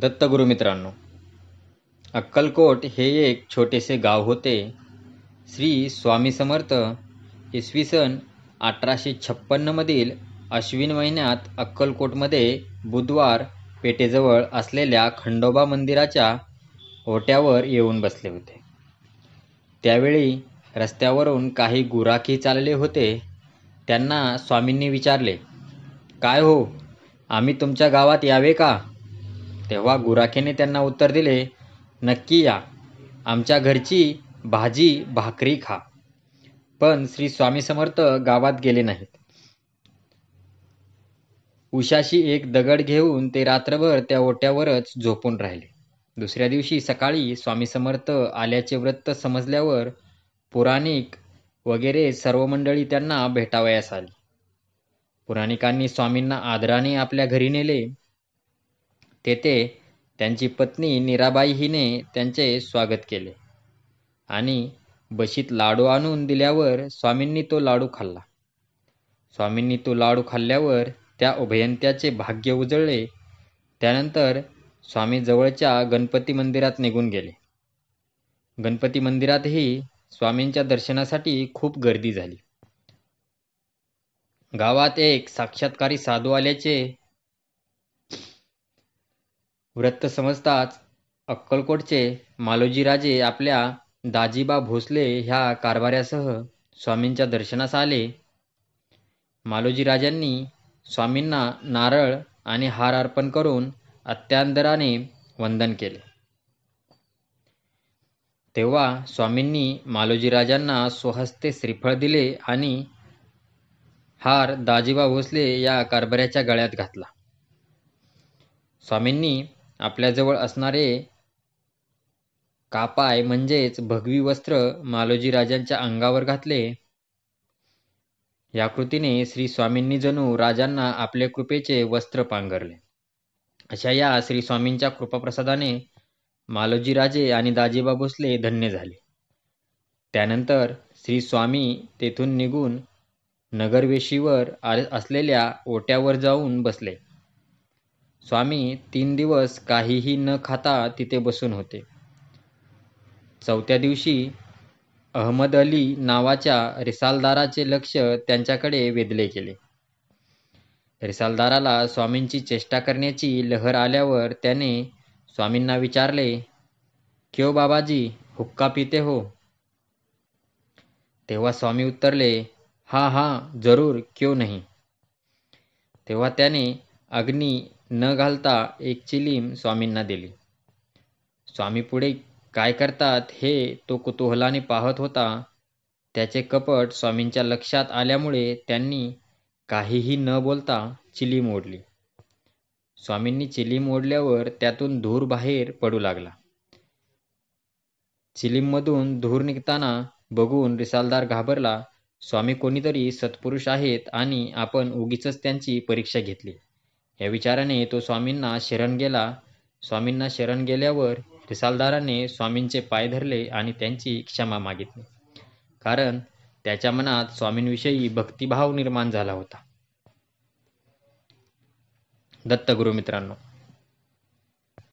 दत्तगुरू मित्रांनो, अक्कलकोट हे एक छोटेसे गाव होते. श्री स्वामी समर्थ इसवी सन 1856 मधील अश्विन महिन्यात अक्कलकोटमध्ये बुधवार पेठेजवळ असलेल्या खंडोबा मंदिराच्या ओट्यावर येऊन बसले होते. त्यावेळी रस्त्यावरून काही गुराखी चालले होते. त्यांना स्वामींनी विचारले, "काय हो, आम्ही तुमच्या गावात यावे का?" तेव्हा गुराखीने त्यांना उत्तर दिले, "नक्की या, आमच्या घरची भाजी भाकरी खा." पण श्री स्वामी समर्थ गावात गेले नाहीत. उशाशी एक दगड घेऊन ते रात्रभर त्या ओट्यावरच झोपून राहिले. दुसऱ्या दिवशी सकाळी स्वामी समर्थ आल्याचे वृत्त समजल्यावर पुराणिक वगैरे सर्व मंडळी त्यांना भेटावयास आली. पुराणिकांनी स्वामींना आदराने आपल्या घरी नेले. तेथे त्यांची पत्नी नीराबाई हिने त्यांचे स्वागत केले आणि बशीत लाडू आणून दिल्यावर स्वामींनी तो लाडू खाल्ला. स्वामींनी तो लाडू खाल्ल्यावर त्या उभयंत्याचे भाग्य उजळले. त्यानंतर स्वामी जवळच्या गणपती मंदिरात निघून गेले. गणपती मंदिरातही स्वामींच्या दर्शनासाठी खूप गर्दी झाली. गावात एक साक्षात्कारी साधू आल्याचे वृत्त समजताच अक्कलकोटचे मालोजीराजे आपल्या दाजीबा भोसले ह्या कारभाऱ्यासह स्वामींच्या दर्शनास आले. मालोजीराजांनी स्वामींना नारळ आणि हार अर्पण करून अत्यादराने वंदन केले. तेव्हा स्वामींनी मालोजीराजांना स्वहस्ते श्रीफळ दिले आणि हार दाजीबा भोसले या कारभाऱ्याच्या गळ्यात घातला. स्वामींनी आपल्याजवळ असणारे कापाय म्हणजेच भगवी वस्त्र मालोजीराजांच्या अंगावर घातले. या कृतीने श्री स्वामींनी जणू राजांना आपल्या कृपेचे वस्त्र पांघरले. अशा या श्री स्वामींच्या कृपाप्रसादाने मालोजीराजे आणि दाजीबा भोसले धन्य झाले. त्यानंतर श्री स्वामी तेथून निघून नगरवेशीवर असलेल्या ओट्यावर जाऊन बसले. स्वामी 3 दिवस काहीही न खाता तिथे बसून होते. चौथ्या दिवशी अहमद अली नावाच्या रिसालदाराचे लक्ष त्यांच्याकडे वेधले गेले. रिसालदाराला स्वामींची चेष्टा करण्याची लहर आल्यावर त्याने स्वामींना विचारले, "क्यों बाबाजी, हुक्का पीते हो?" तेव्हा स्वामी उत्तरले, "हाँ हाँ जरूर, क्यों नहीं." तेव्हा त्याने अग्नी न घालता एक चिलीम स्वामींना दिली. स्वामी पुढे काय करतात हे तो कुतूहलाने पाहत होता. त्याचे कपट स्वामींच्या लक्षात आल्यामुळे त्यांनी काहीही न बोलता चिलीम ओढली. स्वामींनी चिलीम ओढल्यावर त्यातून धूर बाहेर पडू लागला. चिलीममधून धूर निघताना बघून रिसालदार घाबरला. स्वामी कोणीतरी सत्पुरुष आहेत आणि आपण उगीचच त्यांची परीक्षा घेतली या विचाराने तो स्वामींना शरण गेला. स्वामींना शरण गेल्यावर रिसालदाराने स्वामींचे पाय धरले आणि त्यांची क्षमा मागितली, कारण त्याच्या मनात स्वामींविषयी भक्तिभाव निर्माण झाला होता. दत्तगुरू मित्रांनो,